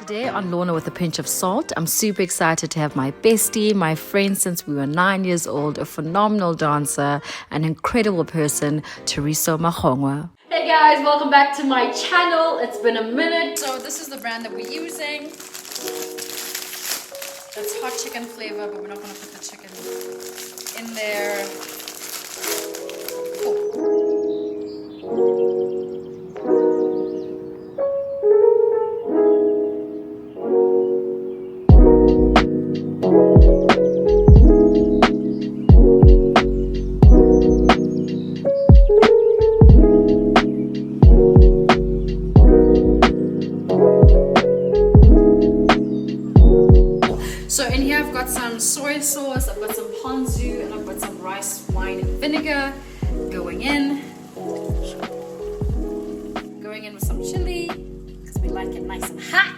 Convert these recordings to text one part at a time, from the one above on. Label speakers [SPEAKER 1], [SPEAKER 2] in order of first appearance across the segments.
[SPEAKER 1] Today on Lorna with a Pinch of Salt, I'm super excited to have my bestie, my friend since we were 9 years old, a phenomenal dancer, an incredible person, Thoriso Magongwa. Hey guys, welcome back to my channel. It's been a minute. So this is the brand that we're using. It's hot chicken flavor, but we're not going to put the chicken in there. So in here I've got some soy sauce, I've got some ponzu, and I've got some rice wine and vinegar going in. Going in with some chili, because we like it nice and hot.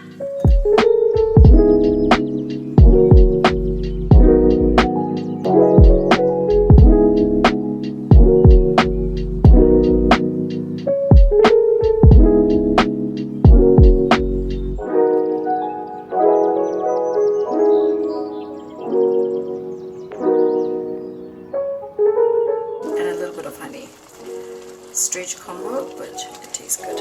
[SPEAKER 1] Strange combo, but it tastes good.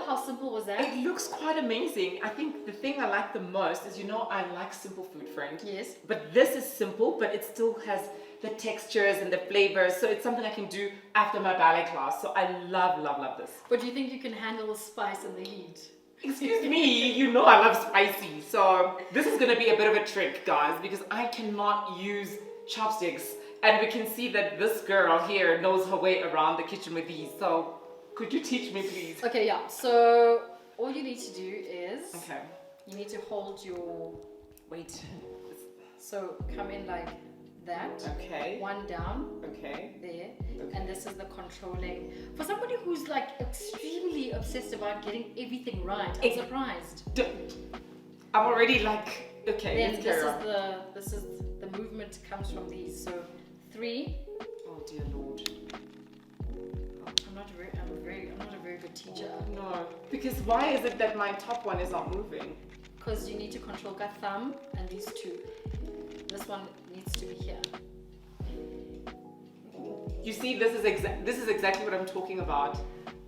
[SPEAKER 1] How simple was that?
[SPEAKER 2] It looks quite amazing. I think the thing I like the most is, I like simple food, friend.
[SPEAKER 1] Yes.
[SPEAKER 2] But this is simple, but it still has the textures and the flavors. So it's something I can do after my ballet class. So I love, love, love this.
[SPEAKER 1] But do you think you can handle the spice and the heat?
[SPEAKER 2] Excuse me, I love spicy. So this is going to be a bit of a trick, guys, because I cannot use chopsticks. And we can see that this girl here knows her way around the kitchen with these. So could you teach me, please?
[SPEAKER 1] Okay, yeah. So all you need to do is you need to hold your
[SPEAKER 2] weight.
[SPEAKER 1] So come in like that.
[SPEAKER 2] Okay.
[SPEAKER 1] One down.
[SPEAKER 2] Okay.
[SPEAKER 1] There.
[SPEAKER 2] Okay.
[SPEAKER 1] And this is the controlling. For somebody who's like extremely obsessed about getting everything right, I'm surprised.
[SPEAKER 2] I'm already like, okay.
[SPEAKER 1] Then this is the movement comes from these. So 3.
[SPEAKER 2] Oh dear Lord.
[SPEAKER 1] I'm not a very good teacher.
[SPEAKER 2] No, because why is it that my top one is not moving?
[SPEAKER 1] Because you need to control your thumb and these two. This one needs to be here.
[SPEAKER 2] You see, this is exactly what I'm talking about.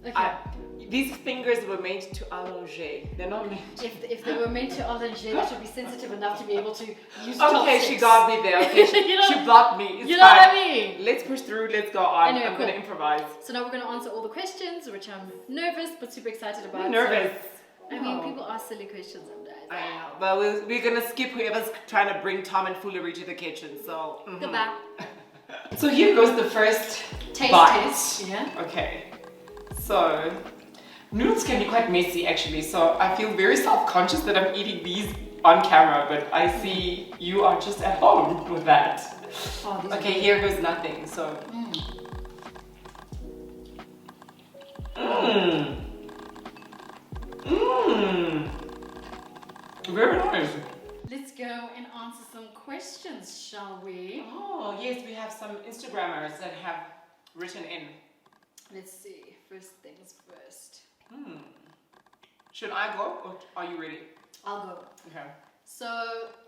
[SPEAKER 1] Okay.
[SPEAKER 2] These fingers were made to allonger. They're not meant to...
[SPEAKER 1] If they were made to allonger, they should be sensitive enough to be able to use
[SPEAKER 2] Okay, she got me there. Okay, she blocked me. It's
[SPEAKER 1] you know
[SPEAKER 2] fine.
[SPEAKER 1] what I mean?
[SPEAKER 2] Let's push through. Let's go on.
[SPEAKER 1] Anyway,
[SPEAKER 2] I'm going to improvise.
[SPEAKER 1] So now we're going to answer all the questions, which I'm nervous but super excited about.
[SPEAKER 2] I'm nervous.
[SPEAKER 1] So, I mean, people ask silly questions sometimes.
[SPEAKER 2] I know. But we're going to skip whoever's trying to bring Tom and Foolery to the kitchen. So...
[SPEAKER 1] Goodbye.
[SPEAKER 2] So here goes the first
[SPEAKER 1] taste
[SPEAKER 2] bite.
[SPEAKER 1] test. Yeah.
[SPEAKER 2] Okay. So... noodles can be quite messy actually, so I feel very self-conscious that I'm eating these on camera, but I see you are just at home with that.
[SPEAKER 1] Oh,
[SPEAKER 2] okay, here goes nothing, so... Very nice.
[SPEAKER 1] Let's go and answer some questions, shall we?
[SPEAKER 2] Oh, yes, we have some Instagrammers that have written in.
[SPEAKER 1] Let's see, first things first.
[SPEAKER 2] Should I go or are you ready?
[SPEAKER 1] I'll go.
[SPEAKER 2] Okay.
[SPEAKER 1] So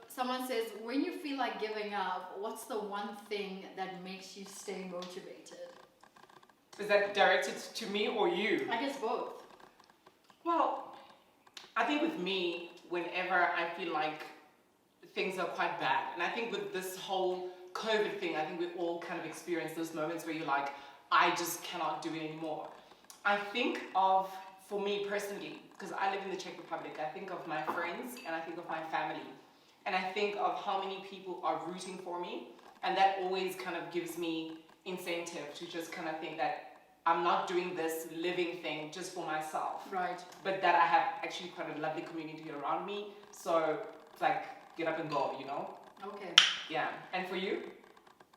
[SPEAKER 1] someone says, when you feel like giving up, what's the one thing that makes you stay motivated?
[SPEAKER 2] Is that directed to me or you?
[SPEAKER 1] I guess both.
[SPEAKER 2] Well, I think with me, whenever I feel like things are quite bad, and I think with this whole COVID thing, I think we all kind of experience those moments where you're like, I just cannot do it anymore. I think of, for me personally, because I live in the Czech Republic, I think of my friends and I think of my family. And I think of how many people are rooting for me. And that always kind of gives me incentive to just kind of think that I'm not doing this living thing just for myself.
[SPEAKER 1] Right.
[SPEAKER 2] But that I have actually quite a lovely community around me. So it's like, get up and go, you know?
[SPEAKER 1] Okay.
[SPEAKER 2] Yeah. And for you?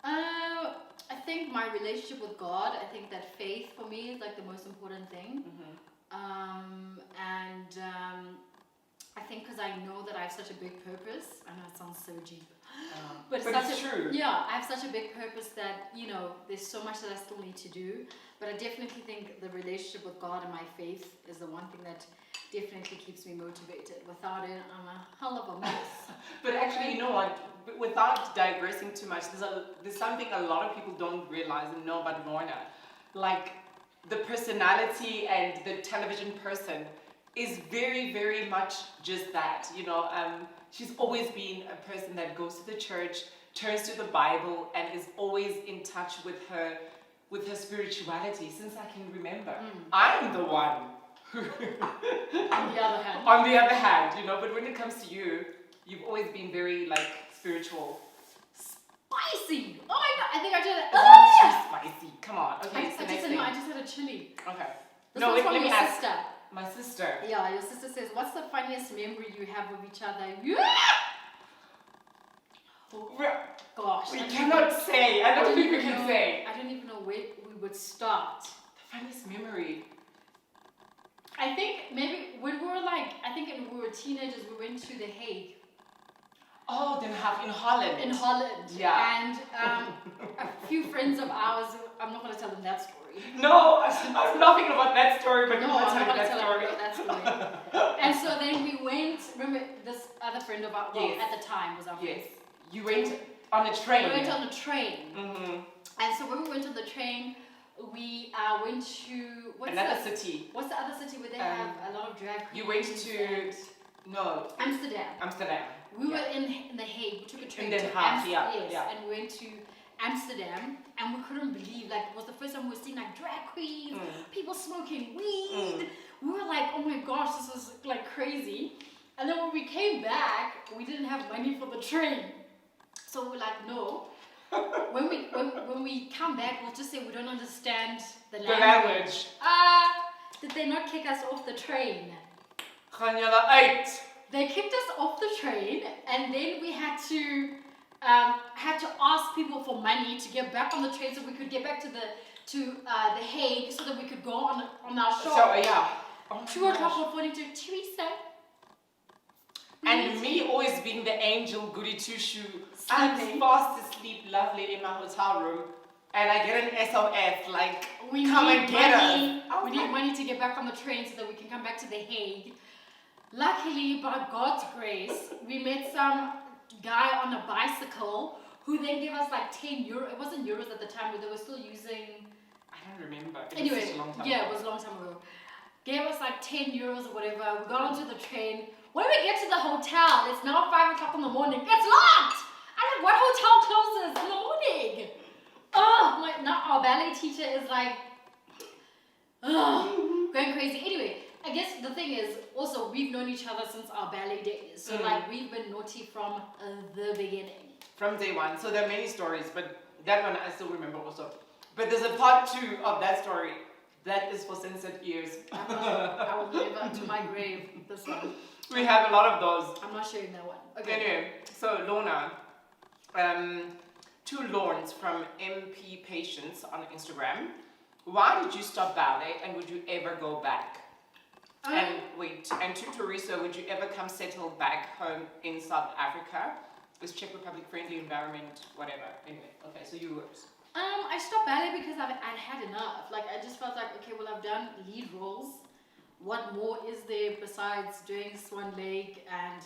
[SPEAKER 1] I think my relationship with God, I think that faith for me is like the most important thing. I think because I know that I have such a big purpose. I know it sounds so deep. But it's true. Yeah, I have such a big purpose that, you know, there's so much that I still need to do. But I definitely think the relationship with God and my faith is the one thing that definitely keeps me motivated. Without it, I'm a hell of a mess.
[SPEAKER 2] But actually, you know what? Without digressing too much, there's something a lot of people don't realize and know about Lorna. Like, the personality and the television person is very, very much just that, you know. She's always been a person that goes to the church, turns to the Bible, and is always in touch with her spirituality since I can remember. I'm the one who on the other hand, you know, but when it comes to you, you've always been very like spiritual.
[SPEAKER 1] Spicy! Oh my god, I think I did it.
[SPEAKER 2] Too spicy. Come on. Okay,
[SPEAKER 1] I just had a chili.
[SPEAKER 2] Okay.
[SPEAKER 1] This was from your sister.
[SPEAKER 2] My sister.
[SPEAKER 1] Yeah, your sister says, what's the funniest memory you have of each other? Yeah! Oh, gosh.
[SPEAKER 2] We cannot say. I don't think we can say.
[SPEAKER 1] I don't even know where we would start.
[SPEAKER 2] The funniest memory.
[SPEAKER 1] I think maybe when we were like, when we were teenagers, we went to The Hague.
[SPEAKER 2] Oh, Den Haag in Holland.
[SPEAKER 1] In Holland.
[SPEAKER 2] Yeah.
[SPEAKER 1] And a few friends of ours, I'm not going to tell them that story.
[SPEAKER 2] No, I'm laughing about that story, but
[SPEAKER 1] no, I'm not going to
[SPEAKER 2] tell
[SPEAKER 1] tell them that story. And so then we went, remember this other friend of ours, well, at the time was our friend.
[SPEAKER 2] Yes. You went on a train.
[SPEAKER 1] We went on a train. And so when we went on the train, we went to...
[SPEAKER 2] Another city.
[SPEAKER 1] What's the other city where they have a lot of drag queens?
[SPEAKER 2] You went to... No.
[SPEAKER 1] Amsterdam. We were in The Hague. We took a train
[SPEAKER 2] to Amsterdam.
[SPEAKER 1] Yes, and we went to Amsterdam, and we couldn't believe, like, it was the first time we were seeing, like, drag queens, people smoking weed. We were like, oh my gosh, this is, like, crazy. And then when we came back, we didn't have money for the train. So we were like, no. When we come back, we'll just say we don't understand the language. Did they not kick us off the train? They kicked us off the train, and then we had to ask people for money to get back on the train so we could get back to the Hague so that we could go on our show.
[SPEAKER 2] So yeah.
[SPEAKER 1] 2 o'clock we're phoning to Teresa.
[SPEAKER 2] And me always being the angel goody two-shoe. I'm fast asleep, lovely, in my hotel room, and I get an SOS like, come and get us.
[SPEAKER 1] We need money to get back on the train so that we can come back to The Hague. Luckily, by God's grace, we met some guy on a bicycle who then gave us like 10 euro. It wasn't euros at the time, but they were still using...
[SPEAKER 2] I don't remember.
[SPEAKER 1] Anyway,
[SPEAKER 2] it was such a long time
[SPEAKER 1] ago.
[SPEAKER 2] It
[SPEAKER 1] was a long time ago. Gave us like 10 euros or whatever. We got onto the train. When we get to the hotel, it's now 5 o'clock in the morning. It's locked! I'm like, what hotel closes in the morning? Now our ballet teacher is like, going crazy. Anyway, I guess the thing is, also, we've known each other since our ballet days. So, like, we've been naughty from the beginning.
[SPEAKER 2] From day one. So there are many stories, but that one I still remember also. But there's a part 2 of that story that is for censored ears.
[SPEAKER 1] I will never, to my grave, this one.
[SPEAKER 2] We have a lot of those.
[SPEAKER 1] I'm not sharing that one. Okay.
[SPEAKER 2] Anyway, so Lorna, 2 Lawrence from MP Patience on Instagram. Why did you stop ballet, and would you ever go back? And to Thoriso, would you ever come settle back home in South Africa? Is Czech Republic friendly environment, whatever. Anyway, okay, so yours.
[SPEAKER 1] I stopped ballet because I'd had enough. Like, I just felt like, okay, well, I've done lead roles. What more is there besides doing Swan Lake and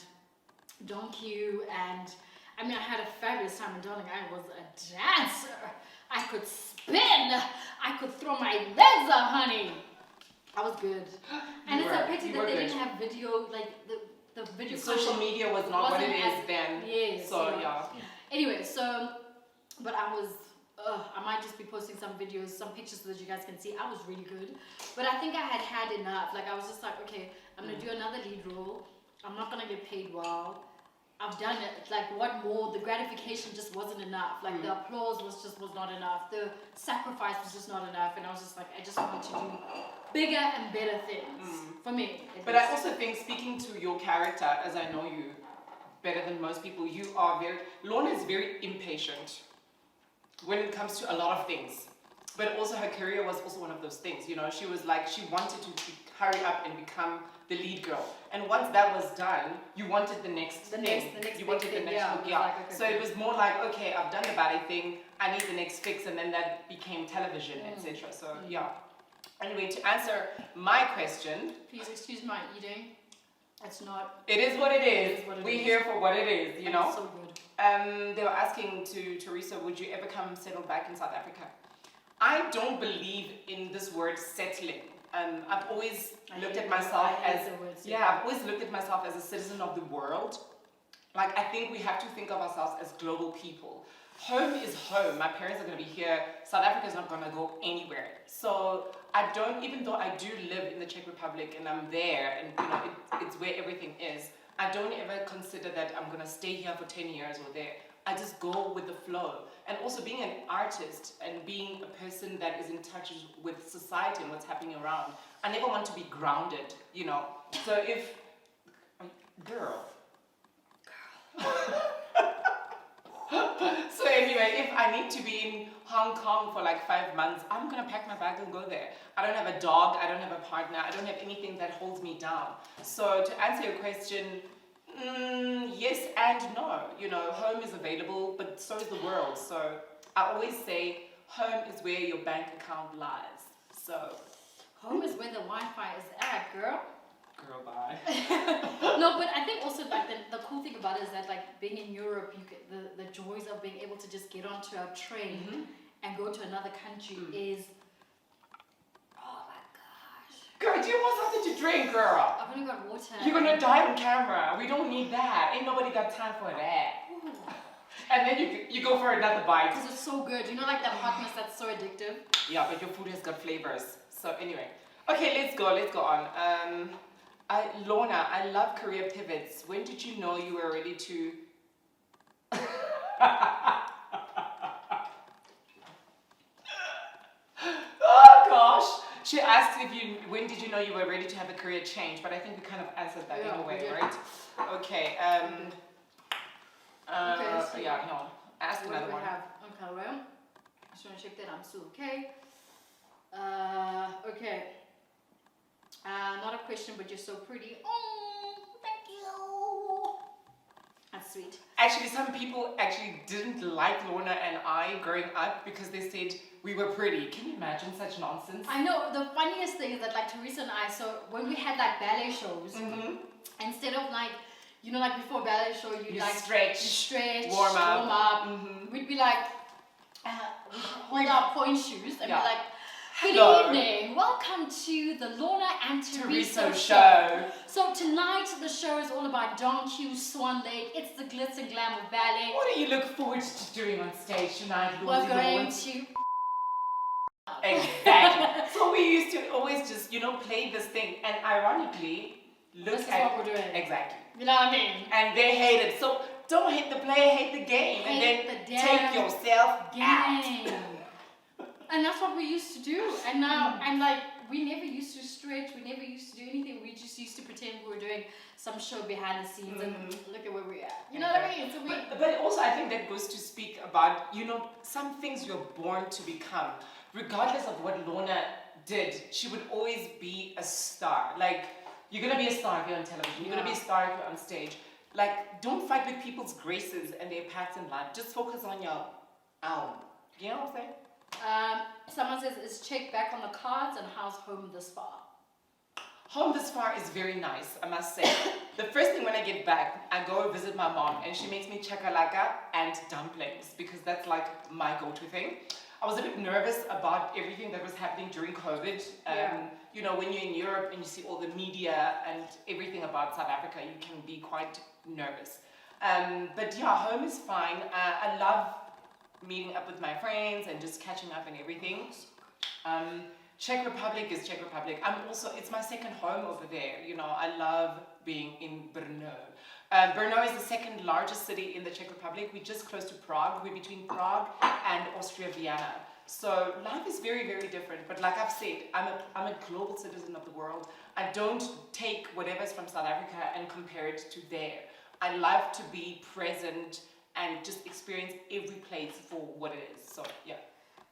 [SPEAKER 1] Donkey? And I mean, I had a fabulous time in Darling. I was a dancer. I could spin. I could throw my legs up, honey. I was good. And it's a pity that they didn't have video, like the video.
[SPEAKER 2] Social media was not what it is then.
[SPEAKER 1] Yes.
[SPEAKER 2] So yeah.
[SPEAKER 1] Anyway, so, but I was. I might just be posting some videos, some pictures so that you guys can see. I was really good, but I think I had enough. Like I was just like, okay, I'm gonna do another lead role. I'm not gonna get paid well. I've done it. Like what more? The gratification just wasn't enough. Like the applause was not enough. The sacrifice was just not enough. And I was just like, I just want to do bigger and better things for me.
[SPEAKER 2] But I also think, speaking to your character, as I know you better than most people, Lorna is very impatient when it comes to a lot of things. But also her career was also one of those things, you know, she was like, she wanted to hurry up and become the lead girl. And once that was done, you wanted the next thing. You wanted the next book, yeah. Like, okay, so it was more like, okay, I've done the ballet thing, I need the next fix, and then that became television, etc. So yeah. Anyway, to answer my question.
[SPEAKER 1] Please excuse my eating. It's not.
[SPEAKER 2] It is what it is. We're here for what it is, you know.
[SPEAKER 1] It's so good.
[SPEAKER 2] They were asking to Thoriso, would you ever come settle back in South Africa? I don't believe in this word settling. I've always looked at myself as I've always looked at myself as a citizen of the world. Like I think we have to think of ourselves as global people. Home is home. My parents are going to be here. South Africa is not going to go anywhere. So I don't, even though I do live in the Czech Republic and I'm there, and you know it's where everything is. I don't ever consider that I'm going to stay here for 10 years or there. I just go with the flow. And also being an artist and being a person that is in touch with society and what's happening around, I never want to be grounded, you know. So if, girl. So anyway, if I need to be in Hong Kong for like 5 months, I'm going to pack my bag and go there. I don't have a dog, I don't have a partner, I don't have anything that holds me down. So to answer your question, yes and no. You know, home is available, but so is the world. So I always say home is where your bank account lies. So
[SPEAKER 1] home is where the Wi-Fi is at, girl.
[SPEAKER 2] Girl, bye.
[SPEAKER 1] No, but I think also like the cool thing about it is that like being in Europe, you get the joys of being able to just get onto a train and go to another country is, oh my gosh.
[SPEAKER 2] Girl, do you want something to drink, girl?
[SPEAKER 1] I've only got water.
[SPEAKER 2] You're gonna die on camera. We don't need that. Ain't nobody got time for that. Ooh. And then you go for another bite.
[SPEAKER 1] Because it's so good. You know, like that hotness that's so addictive.
[SPEAKER 2] Yeah, but your food has got flavors. So anyway, okay, let's go on. Lorna, I love career pivots. When did you know you were ready to... Oh gosh! She asked when did you know you were ready to have a career change, but I think we kind of answered that in a way, right? Okay,
[SPEAKER 1] so
[SPEAKER 2] yeah, no. Ask another one.
[SPEAKER 1] Okay, well, I just want to check that I'm still okay. Okay. Not a question, but you're so pretty. Oh, thank you. That's sweet.
[SPEAKER 2] Actually, some people actually didn't like Lorna and I growing up because they said we were pretty. Can you imagine such nonsense?
[SPEAKER 1] I know. The funniest thing is that like Thoriso and I, so when we had like ballet shows, instead of like, you know, like before ballet show, you like stretch, warm up. We'd be like, we hold our point shoes and be like, good evening, welcome to the Lorna and Thoriso show. So tonight the show is all about Don Q, Swan Lake. It's the glitz and glam of ballet.
[SPEAKER 2] What do you look forward to doing on stage tonight,
[SPEAKER 1] We're going to...
[SPEAKER 2] Exactly. So we used to always just, you know, play this thing and ironically look
[SPEAKER 1] this
[SPEAKER 2] at...
[SPEAKER 1] what we're doing.
[SPEAKER 2] Exactly.
[SPEAKER 1] You know what I mean?
[SPEAKER 2] And they hate it. So don't hate the play, hate the game. And then take yourself out.
[SPEAKER 1] And that's what we used to do. And now, and like, we never used to stretch, we never used to do anything. We just used to pretend we were doing some show behind the scenes and look at where we're at. You know what I mean? So
[SPEAKER 2] but also I think that goes to speak about, you know, some things you're born to become. Regardless of what Lorna did, she would always be a star. Like, you're going to be a star if you're on television. You're going to be a star if you're on stage. Like, don't fight with people's graces and their paths in life. Just focus on your own. You know what I'm saying?
[SPEAKER 1] Someone says, is Czech back on the cards and how's home this far?
[SPEAKER 2] Home this far is very nice, I must say. The first thing when I get back, I go visit my mom and she makes me chakalaka and dumplings because that's like my go-to thing. I was a bit nervous about everything that was happening during COVID. you know, when you're in Europe and you see all the media and everything about South Africa, you can be quite nervous. But yeah, home is fine. I love meeting up with my friends and just catching up and everything. Czech Republic is Czech Republic. It's my second home over there. You know, I love being in Brno. Brno is the second largest city in the Czech Republic. We're just close to Prague. We're between Prague and Austria, Vienna. So life is very, very different. But like I've said, I'm a global citizen of the world. I don't take whatever's from South Africa and compare it to there. I love to be present and just experience every place for what it is. So yeah.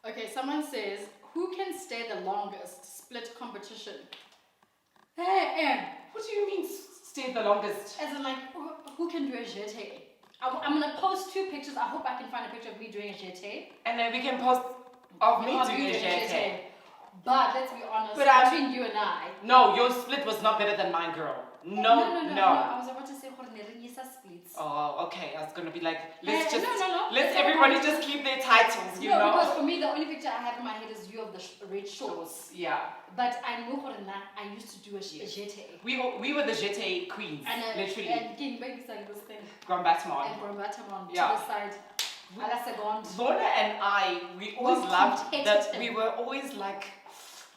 [SPEAKER 3] Okay, someone says, who can stay the longest? Split competition. Hey,
[SPEAKER 2] What do you mean stay the longest?
[SPEAKER 3] as in like, who can do a jeté? I'm gonna post 2 pictures. I hope I can find a picture of me doing a jeté.
[SPEAKER 2] And then we can post of me
[SPEAKER 3] Of
[SPEAKER 2] doing
[SPEAKER 3] you
[SPEAKER 2] a
[SPEAKER 3] doing
[SPEAKER 2] jeté.
[SPEAKER 3] But let's be honest,
[SPEAKER 2] But
[SPEAKER 3] between you and I.
[SPEAKER 2] No, your split was not better than mine, girl. No.
[SPEAKER 3] I was about to say splits.
[SPEAKER 2] Oh, okay. I was gonna be like, let's
[SPEAKER 3] It's
[SPEAKER 2] everybody
[SPEAKER 3] okay.
[SPEAKER 2] just keep their titles, you know.
[SPEAKER 3] Because for me, the only picture I have in my head is you of the red shorts.
[SPEAKER 2] Yeah.
[SPEAKER 3] But I know I used to do a jeté.
[SPEAKER 2] We were the jeté queens, literally.
[SPEAKER 3] And King Baby's like this thing.
[SPEAKER 2] Grand Batman.
[SPEAKER 3] And Grombatamon to
[SPEAKER 2] Yeah.
[SPEAKER 3] the side. À la seconde.
[SPEAKER 2] Lorna and I, we always
[SPEAKER 3] We're
[SPEAKER 2] loved that.
[SPEAKER 3] competitive.
[SPEAKER 2] We were always like,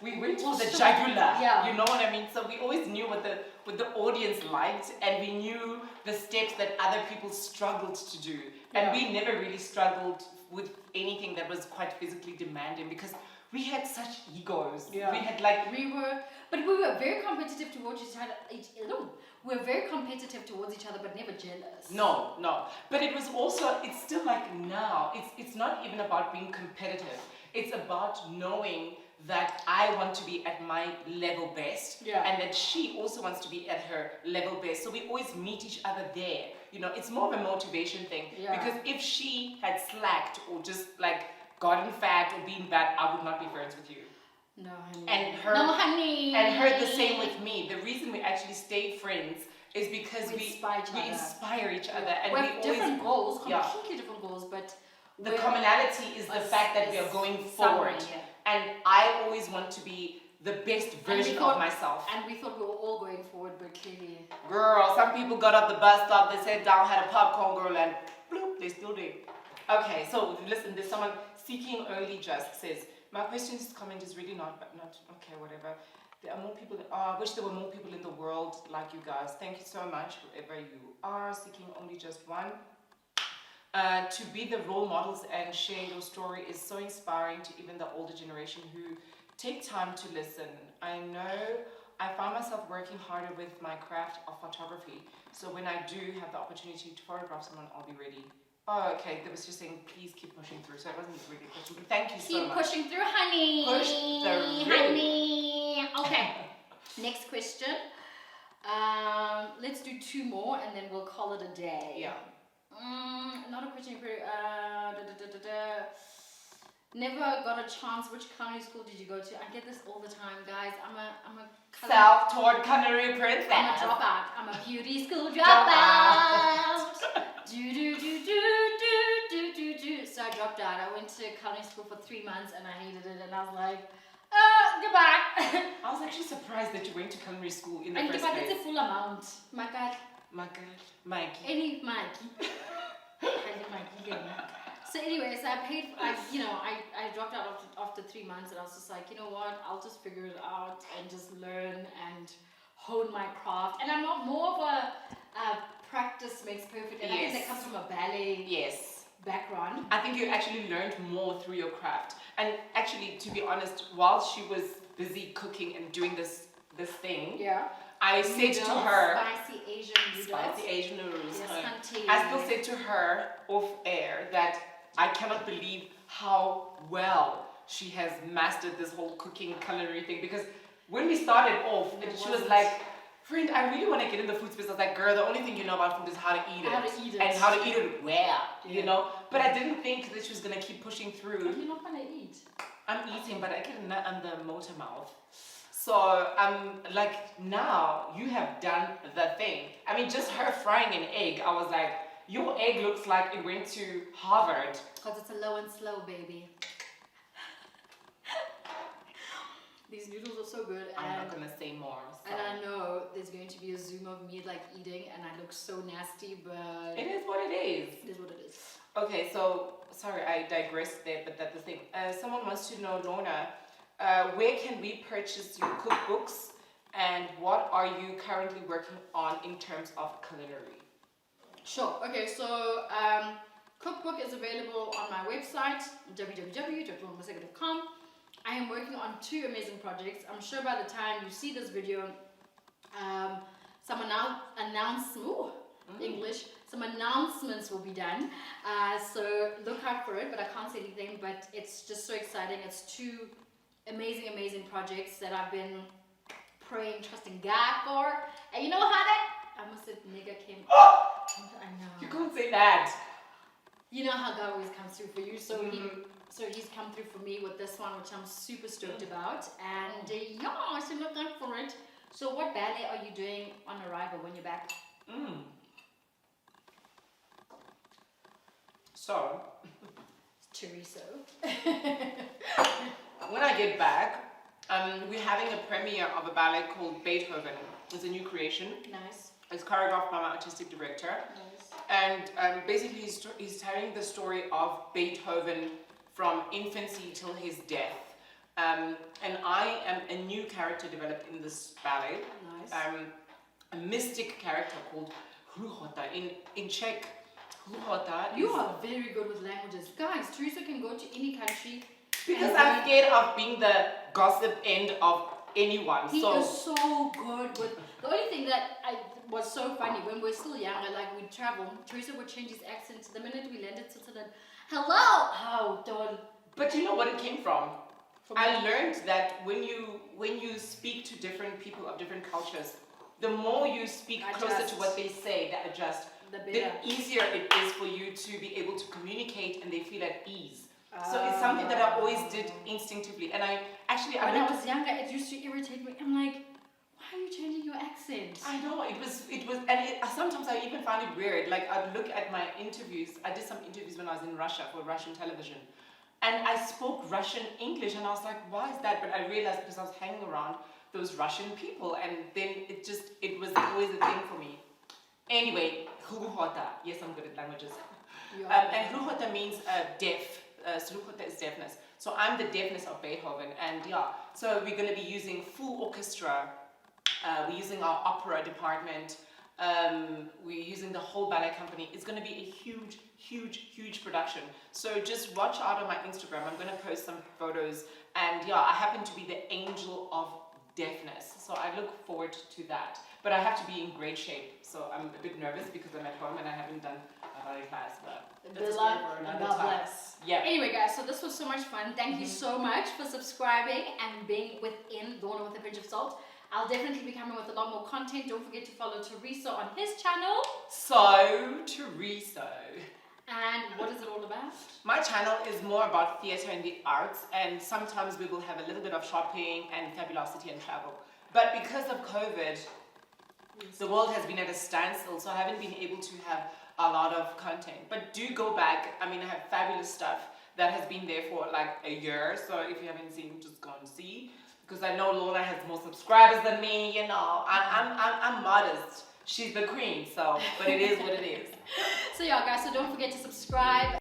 [SPEAKER 2] we went for
[SPEAKER 3] We're
[SPEAKER 2] the
[SPEAKER 3] so-
[SPEAKER 2] jugular.
[SPEAKER 3] yeah.
[SPEAKER 2] You know what I mean? So we always knew what the audience liked, and we knew the steps that other people struggled to do. And we never really struggled with anything that was quite physically demanding because we had such egos.
[SPEAKER 3] Yeah.
[SPEAKER 2] We had like
[SPEAKER 3] We were very competitive towards each other. We were very competitive towards each other, but never jealous.
[SPEAKER 2] No. But it was also, it's still like now, it's not even about being competitive. It's about knowing that I want to be at my level best, and that she also wants to be at her level best. So we always meet each other there. You know, it's more of a motivation thing.
[SPEAKER 3] Yeah.
[SPEAKER 2] Because if she had slacked or just like gotten fat or been bad, I would not be friends with you.
[SPEAKER 3] No, honey.
[SPEAKER 2] No,
[SPEAKER 3] honey.
[SPEAKER 2] And her the same with me. The reason we actually stayed friends is because we inspire each other. And
[SPEAKER 3] we have different goals,
[SPEAKER 2] Yeah.
[SPEAKER 3] completely different goals, but
[SPEAKER 2] the commonality is the fact that we are going forward. And I always want to be the best version of myself.
[SPEAKER 3] And we thought we were all going forward, but clearly...
[SPEAKER 2] Girl, some people got off the bus stop, they sat down, had a popcorn, girl, and bloop, they still did. Okay, so listen, there's someone seeking early just says, my questions comment is really not okay, whatever. There are more people, I wish there were more people in the world like you guys. Thank you so much, whoever you are, seeking only just one. To be the role models and share your story is so inspiring to even the older generation who take time to listen. I know I find myself working harder with my craft of photography. So when I do have the opportunity to photograph someone, I'll be ready. Oh, okay. That was just saying, please keep pushing through. So it wasn't really a question, but thank you so much.
[SPEAKER 3] Keep pushing through, honey.
[SPEAKER 2] Push the
[SPEAKER 3] honey. Okay. Next question. Let's do 2 more and then we'll call it a day.
[SPEAKER 2] Yeah.
[SPEAKER 3] Not a question. Never got a chance. Which culinary school did you go to? I get this all the time, guys. I'm a
[SPEAKER 2] self-taught culinary princess.
[SPEAKER 3] I'm a dropout. I'm a beauty school dropout. So I dropped out. I went to culinary school for 3 months and I hated it. And I was like, goodbye.
[SPEAKER 2] I was actually surprised that you went to culinary school in the first
[SPEAKER 3] place.
[SPEAKER 2] place.
[SPEAKER 3] It's a full amount. My God.
[SPEAKER 2] Mikey.
[SPEAKER 3] Any Mikey. So anyway, so I dropped out after 3 months and I was just like, you know what, I'll just figure it out and just learn and hone my craft. And I'm not more of a practice makes perfect. And I think that comes from a ballet background.
[SPEAKER 2] I think you actually learned more through your craft. And actually, to be honest, while she was busy cooking and doing this thing, I said to her, spicy Asian noodles.
[SPEAKER 3] Yes,
[SPEAKER 2] I still said to her off air that I cannot believe how well she has mastered this whole cooking culinary thing, because when we started off, she was like, friend, I really want to get in the food space. I was like, girl, the only thing you know about food is how to eat it. And how to eat it well, you know? But I didn't think that she was going to keep pushing through.
[SPEAKER 3] But you're not going to eat.
[SPEAKER 2] I'm eating, but I get a nut on the motor mouth. So I'm like, now you have done the thing. I mean, just her frying an egg, I was like, your egg looks like it went to Harvard.
[SPEAKER 3] Because it's a low and slow, baby. These noodles are so good.
[SPEAKER 2] I'm not gonna say more. So.
[SPEAKER 3] And I know there's going to be a zoom of me like eating, and I look so nasty, but
[SPEAKER 2] it is what it is.
[SPEAKER 3] It is what it is.
[SPEAKER 2] Okay, so sorry, I digressed there, but that's the thing. Someone wants to know, Lorna, where can we purchase your cookbooks, and what are you currently working on in terms of culinary?
[SPEAKER 3] Sure. Okay, so cookbook is available on my website, www.lornamasego.com. I am working on 2 amazing projects. I'm sure by the time you see this video, some announcements will be done. So look out for it, but I can't say anything, but it's just so exciting. It's 2 amazing projects that I've been praying, trusting God for. And you know how that, I must have nigga came. I know.
[SPEAKER 2] You can't say that.
[SPEAKER 3] You know how God always comes through for you, so he's come through for me with this one, which I'm super stoked about, and yeah, so look out for it. So what ballet are you doing on arrival when you're back?
[SPEAKER 2] So,
[SPEAKER 3] Thoriso.
[SPEAKER 2] when I get back, we're having a premiere of a ballet called Beethoven. It's a new creation.
[SPEAKER 3] Nice.
[SPEAKER 2] It's choreographed by my artistic director.
[SPEAKER 3] Nice.
[SPEAKER 2] And basically he's telling the story of Beethoven from infancy till his death. And I am a new character developed in this ballet.
[SPEAKER 3] Nice.
[SPEAKER 2] A mystic character called Hruhota. In Czech, Hruhota
[SPEAKER 3] You are very good with languages. Guys, Thoriso can go to any country.
[SPEAKER 2] Because I'm scared of being the gossip end of anyone.
[SPEAKER 3] He is so good with... The only thing that was so funny, when we're still younger, like we'd travel, Thoriso would change his accent. The minute we landed Switzerland, hello! How, don't...
[SPEAKER 2] But you know what it came from? I learned that when you speak to different people of different cultures, the more you speak closer to what they say, that adjust, the easier it is for you to be able to communicate and they feel at ease. So it's something that I always did instinctively. And I
[SPEAKER 3] was younger, it used to irritate me. I'm like, why are you changing your accent?
[SPEAKER 2] I know, sometimes I even find it weird. Like I'd look at my interviews. I did some interviews when I was in Russia for Russian television. And I spoke Russian English and I was like, why is that? But I realized because I was hanging around those Russian people and then it was always a thing for me. Anyway, Hruhota. Yes, I'm good at languages. And Hruhota means deaf. Hruhota is deafness. So I'm the deafness of Beethoven. And yeah, so we're going to be using full orchestra. We're using our opera department. We're using the whole ballet company. It's going to be a huge production. So just watch out on my Instagram. I'm going to post some photos. And yeah, I happen to be the angel of deafness. So I look forward to that. But I have to be in great shape. So I'm a bit nervous because I'm at home and I haven't done a ballet class. But
[SPEAKER 3] good luck and God bless.
[SPEAKER 2] Yeah.
[SPEAKER 3] Anyway, guys, so this was so much fun. Thank you so much for subscribing and being within Lorna with a Pinch of Salt. I'll definitely be coming with a lot more content. Don't forget to follow Thoriso on his channel.
[SPEAKER 2] So, Thoriso.
[SPEAKER 3] And what is it all about?
[SPEAKER 2] My channel is more about theatre and the arts, and sometimes we will have a little bit of shopping and fabulosity and travel. But because of COVID, the world has been at a standstill, so I haven't been able to have a lot of content. But do go back. I mean, I have fabulous stuff that has been there for like a year, so if you haven't seen, just go and see. Because I know Lorna has more subscribers than me, you know. I'm modest. She's the queen, so, but it is what it is.
[SPEAKER 3] So yeah, guys, so don't forget to subscribe.